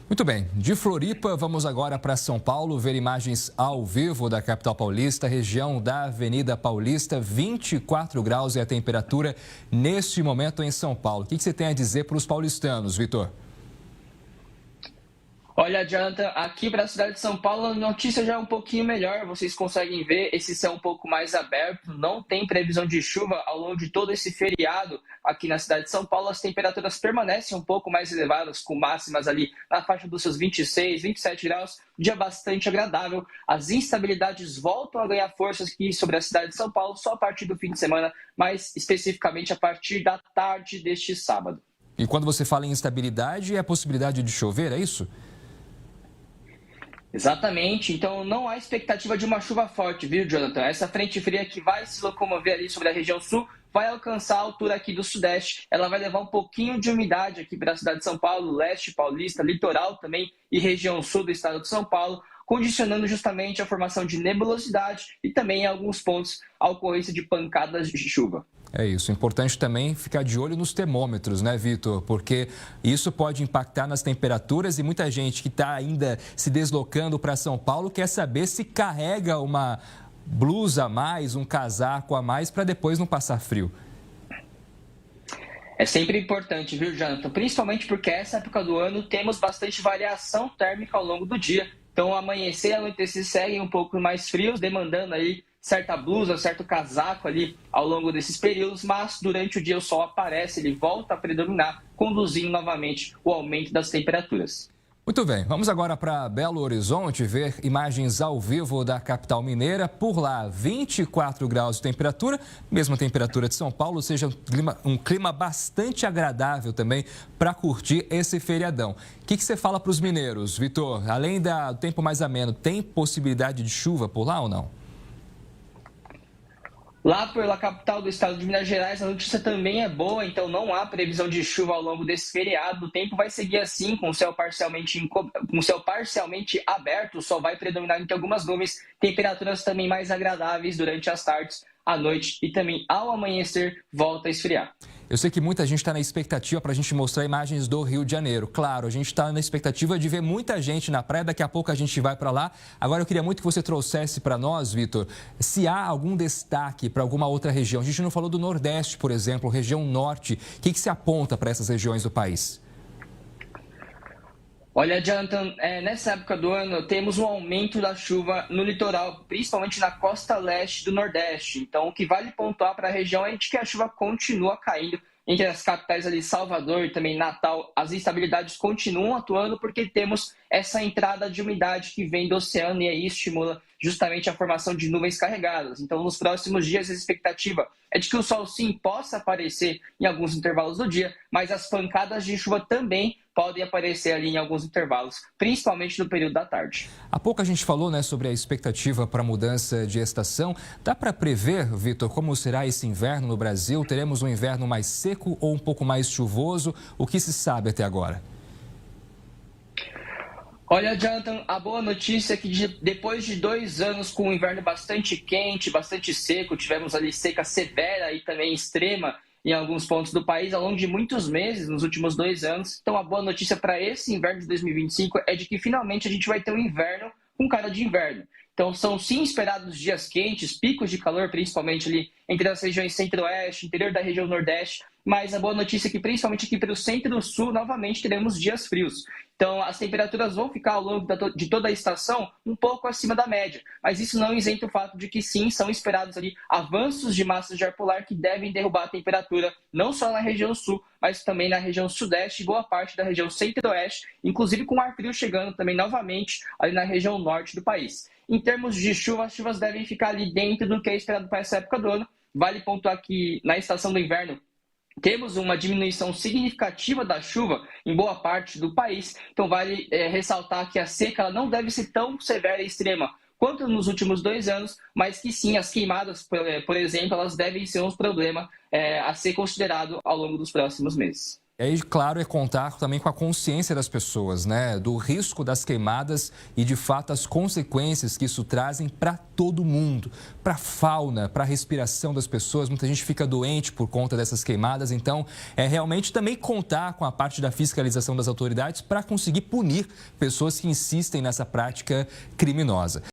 Muito bem, de Floripa, vamos agora para São Paulo ver imagens ao vivo da capital paulista, região da Avenida Paulista, 24 graus é a temperatura neste momento em São Paulo. O que você tem a dizer para os paulistanos, Vitor? Olha, adianta, aqui para a cidade de São Paulo a notícia já é um pouquinho melhor, vocês conseguem ver esse céu um pouco mais aberto, não tem previsão de chuva ao longo de todo esse feriado aqui na cidade de São Paulo. As temperaturas permanecem um pouco mais elevadas, com máximas ali na faixa dos seus 26, 27 graus, dia bastante agradável. As instabilidades voltam a ganhar força aqui sobre a cidade de São Paulo só a partir do fim de semana, mais especificamente a partir da tarde deste sábado. E quando você fala em instabilidade, é a possibilidade de chover, é isso? Exatamente, então não há expectativa de uma chuva forte, viu, Jonathan? Essa frente fria que vai se locomover ali sobre a região sul vai alcançar a altura aqui do sudeste. Ela vai levar um pouquinho de umidade aqui para a cidade de São Paulo, leste paulista, litoral também e região sul do estado de São Paulo, condicionando justamente a formação de nebulosidade e também em alguns pontos a ocorrência de pancadas de chuva. É isso. Importante também ficar de olho nos termômetros, né, Vitor? Porque isso pode impactar nas temperaturas e muita gente que está ainda se deslocando para São Paulo quer saber se carrega uma blusa a mais, um casaco a mais para depois não passar frio. É sempre importante, viu, Jonathan? Principalmente porque essa época do ano temos bastante variação térmica ao longo do dia. Então, amanhecer e anoitecer seguem um pouco mais frios, demandando aí certa blusa, certo casaco ali ao longo desses períodos, mas durante o dia o sol aparece, ele volta a predominar, conduzindo novamente o aumento das temperaturas. Muito bem, vamos agora para Belo Horizonte ver imagens ao vivo da capital mineira. Por lá, 24 graus de temperatura, mesma temperatura de São Paulo, ou seja, um clima bastante agradável também para curtir esse feriadão. O que você fala para os mineiros, Vitor? Além do tempo mais ameno, tem possibilidade de chuva por lá ou não? Lá pela capital do estado de Minas Gerais, a notícia também é boa, então não há previsão de chuva ao longo desse feriado. O tempo vai seguir assim, com o céu parcialmente aberto, o sol vai predominar entre algumas nuvens, temperaturas também mais agradáveis durante as tardes, à noite e também ao amanhecer volta a esfriar. Eu sei que muita gente está na expectativa para a gente mostrar imagens do Rio de Janeiro. Claro, a gente está na expectativa de ver muita gente na praia. Daqui a pouco a gente vai para lá. Agora, eu queria muito que você trouxesse para nós, Vitor, se há algum destaque para alguma outra região. A gente não falou do Nordeste, por exemplo, região Norte. O que se aponta para essas regiões do país? Olha, Jonathan, nessa época do ano temos um aumento da chuva no litoral, principalmente na costa leste do Nordeste. Então, o que vale pontuar para a região é de que a chuva continua caindo entre as capitais ali, Salvador e também Natal. As instabilidades continuam atuando porque temos essa entrada de umidade que vem do oceano e aí estimula justamente a formação de nuvens carregadas. Então, nos próximos dias, a expectativa é de que o sol sim possa aparecer em alguns intervalos do dia, mas as pancadas de chuva também podem aparecer ali em alguns intervalos, principalmente no período da tarde. Há pouco a gente falou, né, sobre a expectativa para a mudança de estação. Dá para prever, Vitor, como será esse inverno no Brasil? Teremos um inverno mais seco ou um pouco mais chuvoso? O que se sabe até agora? Olha, Jonathan, a boa notícia é que depois de 2 anos com um inverno bastante quente, bastante seco, tivemos ali seca severa e também extrema em alguns pontos do país ao longo de muitos meses nos últimos 2 anos. Então, a boa notícia para esse inverno de 2025 é de que finalmente a gente vai ter um inverno com cara de inverno. Então, são sim esperados dias quentes, picos de calor, principalmente ali entre as regiões centro-oeste, interior da região nordeste, mas a boa notícia é que principalmente aqui para o centro-sul, novamente teremos dias frios. Então, as temperaturas vão ficar ao longo de toda a estação um pouco acima da média, mas isso não isenta o fato de que sim, são esperados ali avanços de massas de ar polar que devem derrubar a temperatura não só na região sul, mas também na região sudeste e boa parte da região centro-oeste, inclusive com ar frio chegando também novamente ali na região norte do país. Em termos de chuva, as chuvas devem ficar ali dentro do que é esperado para essa época do ano. Vale pontuar que na estação do inverno temos uma diminuição significativa da chuva em boa parte do país. Então vale ressaltar que a seca ela não deve ser tão severa e extrema quanto nos últimos 2 anos, mas que sim, as queimadas, por exemplo, elas devem ser um problema a ser considerado ao longo dos próximos meses. E aí, claro, é contar também com a consciência das pessoas, né? Do risco das queimadas e, de fato, as consequências que isso trazem para todo mundo, para a fauna, para a respiração das pessoas. Muita gente fica doente por conta dessas queimadas. Então, é realmente também contar com a parte da fiscalização das autoridades para conseguir punir pessoas que insistem nessa prática criminosa.